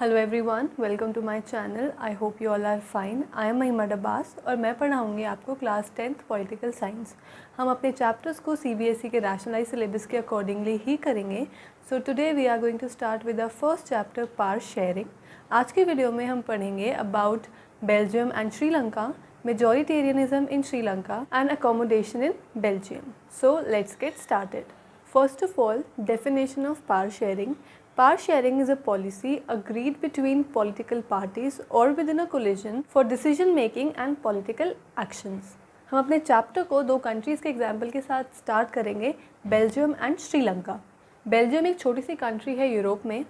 Hello everyone, welcome to my channel. I hope you all are fine. I am Mahima Dabas और मैं पढ़ाऊँगी आपको class 10th political science. हम अपने chapters को CBSE के रैशनलाइज सिलेबस के अकॉर्डिंगली ही करेंगे। So today we are going to start with the first chapter, power sharing. आज के वीडियो में हम पढ़ेंगे about Belgium and Sri Lanka, majoritarianism in Sri Lanka and accommodation in Belgium. So let's get started. First of all, definition of power sharing. Power sharing is a policy agreed between political parties or within a coalition for decision making and political actions. हम अपने chapter को दो countries के example के साथ start करेंगे, Belgium and Sri Lanka. Belgium एक छोटी सी कंट्री है यूरोप में।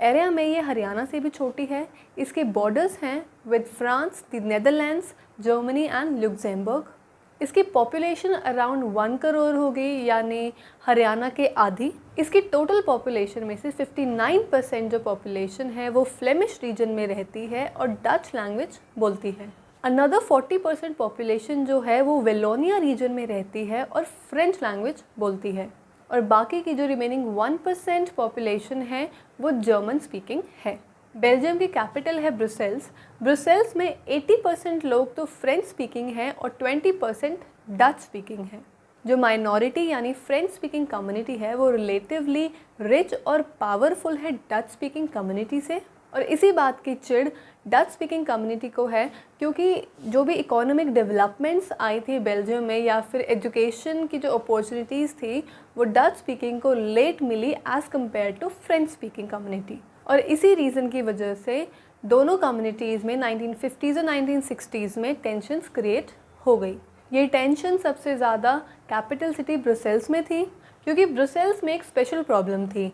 एरिया में ये हरियाणा से भी छोटी है। इसके बॉर्डर्स हैं with France, the Netherlands, Germany and Luxembourg. इसकी पॉपुलेशन अराउंड 1 करोड़ हो गई, यानी हरियाणा के आधी। इसकी टोटल पॉपुलेशन में से 59% जो पॉपुलेशन है वो फ्लेमिश रीजन में रहती है और डच लैंग्वेज बोलती है। अनदर 40% पॉपुलेशन जो है वो वेलोनिया रीजन में रहती है और फ्रेंच लैंग्वेज बोलती है। और बाकी की जो रिमेनिंग 1% पॉपुलेशन है वो जर्मन स्पीकिंग है। बेल्जियम की कैपिटल है ब्रुसेल्स। ब्रुसेल्स में 80% लोग तो फ्रेंच स्पीकिंग हैं और 20% डच स्पीकिंग है। जो माइनॉरिटी यानी फ्रेंच स्पीकिंग कम्युनिटी है वो रिलेटिवली रिच और पावरफुल है डच स्पीकिंग कम्युनिटी से। और इसी बात की चिढ़ डच स्पीकिंग कम्युनिटी को है, क्योंकि जो भी इकोनॉमिक डेवलपमेंट्स आई थी बेल्जियम में या फिर एजुकेशन की जो अपॉर्चुनिटीज़ थी वो डच स्पीकिंग को लेट मिली as compared to French speaking community. और इसी रीज़न की वजह से दोनों कम्युनिटीज़ में 1950s और 1960s में टेंशन्स क्रिएट हो गई। ये टेंशन सबसे ज़्यादा कैपिटल सिटी ब्रुसेल्स में थी, क्योंकि ब्रुसेल्स में एक स्पेशल प्रॉब्लम थी।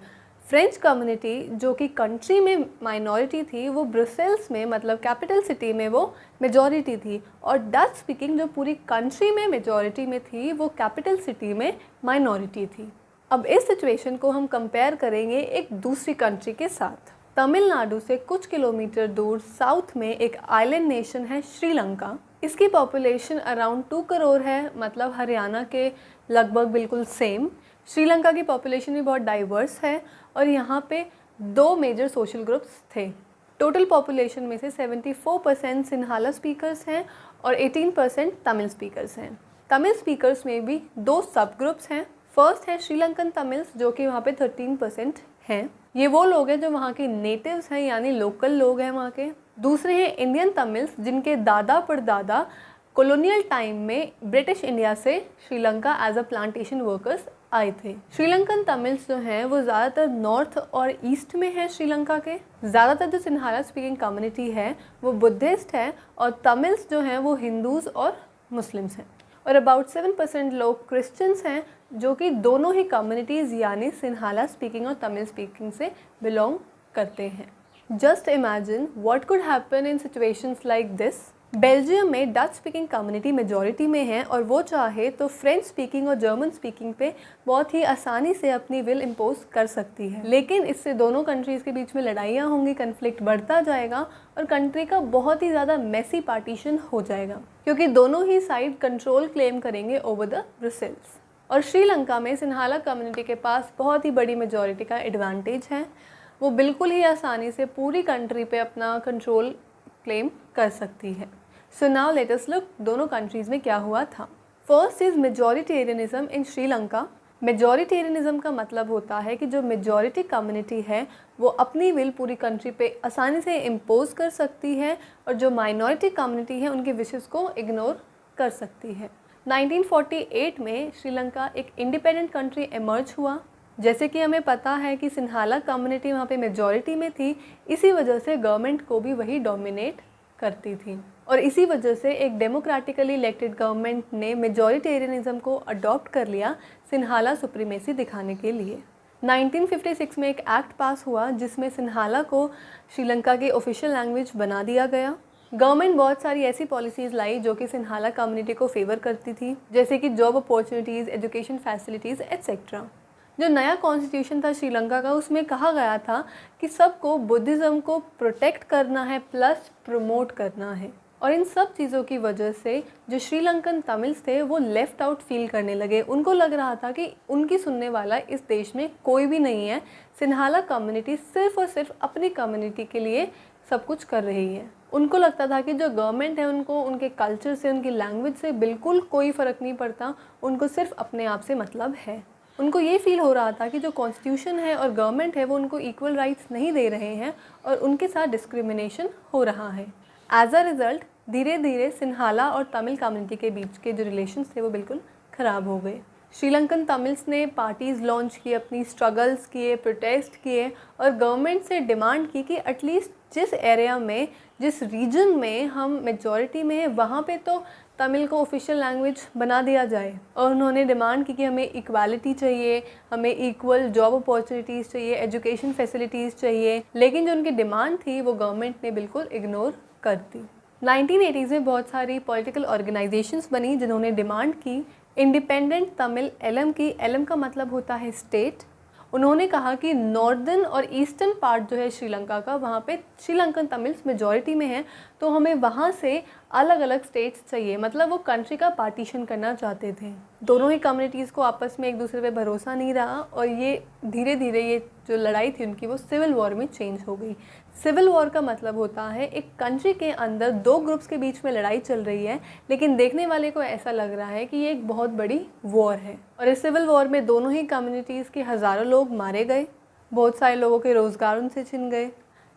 फ्रेंच कम्युनिटी जो कि कंट्री में माइनॉरिटी थी वो ब्रुसेल्स में मतलब कैपिटल सिटी में वो मेजॉरिटी थी, और डच स्पीकिंग जो पूरी कंट्री में मेजॉरिटी में थी वो कैपिटल सिटी में माइनॉरिटी थी। अब इस सिचुएशन को हम कंपेयर करेंगे एक दूसरी कंट्री के साथ। तमिलनाडु से कुछ किलोमीटर दूर साउथ में एक आइलैंड नेशन है श्रीलंका। इसकी पॉपुलेशन अराउंड 2 करोड़ है, मतलब हरियाणा के लगभग बिल्कुल सेम। श्रीलंका की पॉपुलेशन भी बहुत डाइवर्स है और यहाँ पे 2 मेजर सोशल ग्रुप्स थे। टोटल पॉपुलेशन में से 74% सिन्हाला स्पीकर्स हैं और 18% तमिल स्पीकर्स हैं। तमिल स्पीकर्स में भी 2 सब ग्रुप्स हैं। फर्स्ट है श्रीलंकन तमिल्स जो कि वहाँ पे 13% हैं। ये वो लोग हैं जो वहाँ के नेटिव्स हैं, यानी लोकल लोग हैं वहाँ के। दूसरे हैं इंडियन तमिल्स जिनके दादा परदादा कॉलोनियल टाइम में ब्रिटिश इंडिया से Sri Lanka as a plantation workers आए थे। श्रीलंकन तमिल्स जो हैं वो ज़्यादातर नॉर्थ और ईस्ट में है श्रीलंका के। ज़्यादातर जो सिन्हाला स्पीकिंग कम्युनिटी है वो बुद्धिस्ट है और तमिल्स जो हैं वो हिंदूज़ और मुस्लिम्स हैं। और अबाउट 7% लोग क्रिश्चियंस हैं जो कि दोनों ही कम्युनिटीज़ यानी सिन्हाला स्पीकिंग और तमिल स्पीकिंग से बिलोंग करते हैं। Just imagine what could happen in situations like this. Belgium में डच स्पीकिंग कम्युनिटी मेजॉरिटी में है और वो चाहे तो फ्रेंच स्पीकिंग और जर्मन स्पीकिंग पे बहुत ही आसानी से अपनी विल इम्पोज कर सकती है, लेकिन इससे दोनों कंट्रीज़ के बीच में लड़ाइयाँ होंगी, कन्फ्लिक्ट बढ़ता जाएगा और कंट्री का बहुत ही ज़्यादा मेसी पार्टीशन हो जाएगा, क्योंकि दोनों ही साइड कंट्रोल क्लेम करेंगे ओवर द ब्रुसेल्स। और श्रीलंका में सिन्हाला कम्युनिटी के पास बहुत ही बड़ी मेजॉरिटी का एडवांटेज है। वो बिल्कुल ही आसानी से पूरी कंट्री पे अपना कंट्रोल क्लेम कर सकती है। So now let us look दोनों कंट्रीज़ में क्या हुआ था। First is majoritarianism in Sri Lanka. Majoritarianism का मतलब होता है कि जो मेजॉरिटी कम्युनिटी है वो अपनी विल पूरी कंट्री पे आसानी से इम्पोज कर सकती है और जो माइनॉरिटी कम्युनिटी है उनके विशेस को इग्नोर कर सकती है। 1948 में श्रीलंका एक इंडिपेंडेंट कंट्री एमर्ज हुआ। जैसे कि हमें पता है कि सिन्हाला कम्युनिटी वहाँ पे मेजॉरिटी में थी, इसी वजह से गवर्नमेंट को भी वही डोमिनेट करती थी और इसी वजह से एक डेमोक्रेटिकली इलेक्टेड गवर्नमेंट ने मेजॉरिटेरियनिज्म को अडॉप्ट कर लिया सिन्हाला सुप्रीमेसी दिखाने के लिए। 1956 में एक एक्ट पास हुआ जिसमें सिन्हाला को श्रीलंका की ऑफिशियल लैंग्वेज बना दिया गया। गवर्नमेंट बहुत सारी ऐसी पॉलिसीज़ लाई जो कि सिन्हाला कम्युनिटी को फेवर करती थी, जैसे कि job opportunities, education facilities etcetera. जो नया कॉन्स्टिट्यूशन था श्रीलंका का उसमें कहा गया था कि सबको बुद्धिज़्म को प्रोटेक्ट करना है प्लस प्रमोट करना है। और इन सब चीज़ों की वजह से जो श्रीलंकन तमिल्स थे वो लेफ़्ट आउट फील करने लगे। उनको लग रहा था कि उनकी सुनने वाला इस देश में कोई भी नहीं है। सिन्हाला कम्युनिटी सिर्फ़ और सिर्फ अपनी कम्युनिटी के लिए सब कुछ कर रही है। उनको लगता था कि जो गवर्नमेंट है उनको उनके कल्चर से, उनकी लैंग्वेज से बिल्कुल कोई फ़र्क नहीं पड़ता, उनको सिर्फ अपने आप से मतलब है। उनको ये फ़ील हो रहा था कि जो कॉन्स्टिट्यूशन है और गवर्नमेंट है वो उनको इक्वल राइट्स नहीं दे रहे हैं और उनके साथ डिस्क्रिमिनेशन हो रहा है। एज अ रिज़ल्ट धीरे धीरे सिन्हाला और तमिल कम्युनिटी के बीच के जो रिलेशंस थे वो बिल्कुल ख़राब हो गए। श्रीलंकन तमिल्स ने पार्टीज़ लॉन्च किए, अपनी स्ट्रगल्स किए, प्रोटेस्ट किए और गवर्नमेंट से डिमांड की कि एटलीस्ट जिस एरिया में, जिस रीजन में हम मेजॉरिटी में हैं वहाँ पे तो तमिल को ऑफिशियल लैंग्वेज बना दिया जाए। और उन्होंने डिमांड की कि हमें इक्वालिटी चाहिए, हमें इक्वल जॉब अपॉर्चुनिटीज़ चाहिए, एजुकेशन फैसिलिटीज़ चाहिए। लेकिन जो उनकी डिमांड थी वो गवर्नमेंट ने बिल्कुल इग्नोर कर दी। 1980s में बहुत सारी पॉलिटिकल ऑर्गेनाइजेशंस बनी जिन्होंने डिमांड की इंडिपेंडेंट तमिल एलएम की। एलएम का मतलब होता है स्टेट। उन्होंने कहा कि नॉर्दर्न और ईस्टर्न पार्ट जो है श्रीलंका का, वहाँ पे श्रीलंकन तमिल्स मेजॉरिटी में है, तो हमें वहाँ से अलग अलग स्टेट्स चाहिए। मतलब वो कंट्री का पार्टीशन करना चाहते थे। दोनों ही कम्युनिटीज़ को आपस में एक दूसरे पे भरोसा नहीं रहा और ये धीरे धीरे ये जो लड़ाई थी उनकी वो सिविल वॉर में चेंज हो गई। सिविल वॉर का मतलब होता है एक कंट्री के अंदर दो ग्रुप्स के बीच में लड़ाई चल रही है, लेकिन देखने वाले को ऐसा लग रहा है कि ये एक बहुत बड़ी वॉर है। और इस सिविल वॉर में दोनों ही कम्युनिटीज़ के हज़ारों लोग मारे गए, बहुत सारे लोगों के रोज़गार उनसे छिन गए।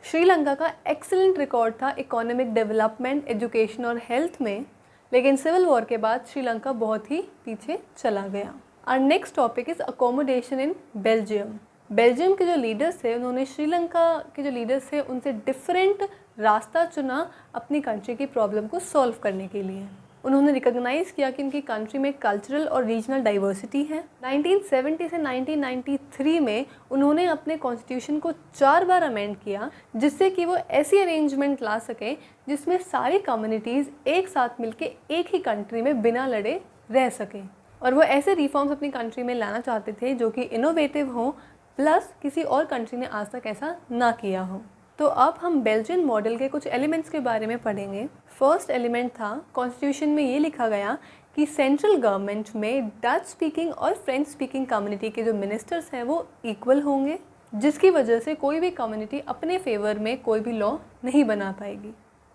श्रीलंका का एक्सीलेंट रिकॉर्ड था इकोनॉमिक डेवलपमेंट, एजुकेशन और हेल्थ में, लेकिन सिविल वॉर के बाद श्रीलंका बहुत ही पीछे चला गया। Our next topic is accommodation in Belgium. Belgium के जो लीडर्स थे उन्होंने श्रीलंका के जो लीडर्स थे उनसे डिफरेंट रास्ता चुना अपनी कंट्री की प्रॉब्लम को सॉल्व करने के लिए। उन्होंने रिकॉग्नाइज़ किया कि उनकी कंट्री में कल्चरल और रीजनल डाइवर्सिटी है। 1970 से 1993 में उन्होंने अपने कॉन्स्टिट्यूशन को 4 बार अमेंड किया, जिससे कि वो ऐसी अरेंजमेंट ला सकें जिसमें सारी कम्युनिटीज़ एक साथ मिलके एक ही कंट्री में बिना लड़े रह सकें। और वो ऐसे रिफॉर्म्स अपनी कंट्री में लाना चाहते थे जो कि इनोवेटिव हों, प्लस किसी और कंट्री ने आज तक ऐसा ना किया हो। तो अब हम बेल्जियन मॉडल के कुछ एलिमेंट्स के बारे में पढ़ेंगे। फर्स्ट एलिमेंट था, कॉन्स्टिट्यूशन में ये लिखा गया कि सेंट्रल गवर्नमेंट में डच स्पीकिंग और फ्रेंच स्पीकिंग कम्युनिटी के जो मिनिस्टर्स हैं वो इक्वल होंगे, जिसकी वजह से कोई भी कम्युनिटी अपने फेवर में कोई भी लॉ नहीं बना पाएगी।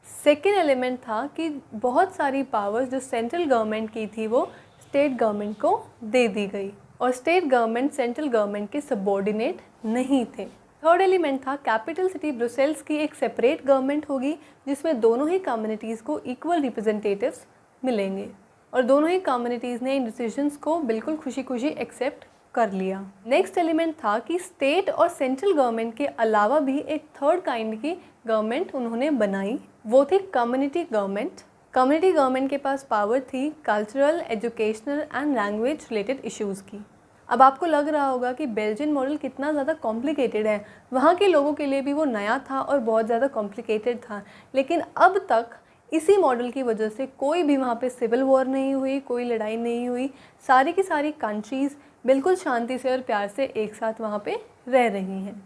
सेकेंड एलिमेंट था कि बहुत सारी पावर्स जो सेंट्रल गवर्नमेंट की थी वो स्टेट गवर्नमेंट को दे दी गई और स्टेट गवर्नमेंट सेंट्रल गवर्नमेंट के सबऑर्डिनेट नहीं थे। थर्ड एलिमेंट था, कैपिटल सिटी ब्रुसेल्स की एक सेपरेट गवर्नमेंट होगी जिसमें दोनों ही कम्युनिटीज़ को इक्वल रिप्रेजेंटेटिव्स मिलेंगे और दोनों ही कम्युनिटीज़ ने इन डिसीजंस को बिल्कुल खुशी खुशी एक्सेप्ट कर लिया। नेक्स्ट एलिमेंट था कि स्टेट और सेंट्रल गवर्नमेंट के अलावा भी एक थर्ड काइंड की गवर्नमेंट उन्होंने बनाई, वो थी कम्युनिटी गवर्नमेंट। कम्युनिटी गवर्नमेंट के पास पावर थी cultural, educational and language related issues की। अब आपको लग रहा होगा कि बेल्जियन मॉडल कितना ज़्यादा कॉम्प्लिकेटेड है। वहाँ के लोगों के लिए भी वो नया था और बहुत ज़्यादा कॉम्प्लिकेटेड था, लेकिन अब तक इसी मॉडल की वजह से कोई भी वहाँ पे सिविल वॉर नहीं हुई, कोई लड़ाई नहीं हुई। सारी की सारी कंट्रीज़ बिल्कुल शांति से और प्यार से एक साथ वहाँ पे रह रही हैं।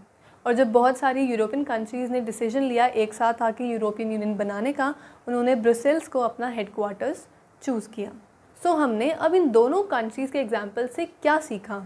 और जब बहुत सारी यूरोपियन कंट्रीज़ ने डिसीजन लिया एक साथ आके यूरोपियन यूनियन बनाने का, उन्होंने ब्रुसेल्स को अपना हेडक्वार्टर्स चूज़ किया। सो हमने अब इन दोनों कंट्रीज़ के एग्जाम्पल से क्या सीखा?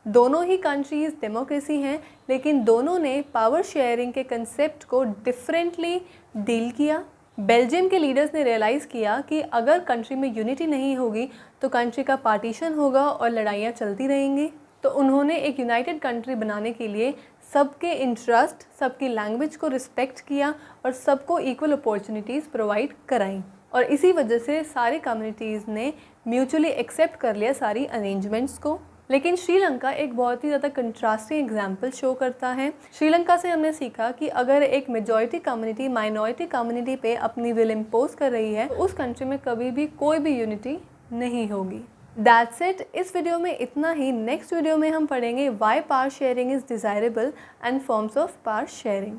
दोनों ही कंट्रीज़ डेमोक्रेसी हैं, लेकिन दोनों ने पावर शेयरिंग के कंसेप्ट को डिफरेंटली डील किया। बेल्जियम के लीडर्स ने रियलाइज़ किया कि अगर कंट्री में यूनिटी नहीं होगी तो कंट्री का पार्टीशन होगा और लड़ाइयाँ चलती रहेंगी। तो उन्होंने एक यूनाइटेड कंट्री बनाने के लिए सबके इंटरेस्ट, सबकी लैंग्वेज को रिस्पेक्ट किया और सबको इक्वल अपॉर्चुनिटीज़ प्रोवाइड कराई। और इसी वजह से सारी कम्युनिटीज़ ने म्यूचुअली एक्सेप्ट कर लिया सारी अरेंजमेंट्स को। लेकिन श्रीलंका एक बहुत ही ज़्यादा कंट्रास्टिंग एग्जाम्पल शो करता है। श्रीलंका से हमने सीखा कि अगर एक मेजॉरिटी कम्युनिटी माइनॉरिटी कम्युनिटी पे अपनी विल इम्पोज कर रही है तो उस कंट्री में कभी भी कोई भी यूनिटी नहीं होगी। दैट्स इट, इस वीडियो में इतना ही। नेक्स्ट वीडियो में हम पढ़ेंगे why power sharing is desirable and forms of power sharing.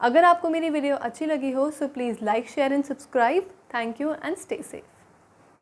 अगर आपको मेरी वीडियो अच्छी लगी हो so please like, share and subscribe. Thank you and stay safe.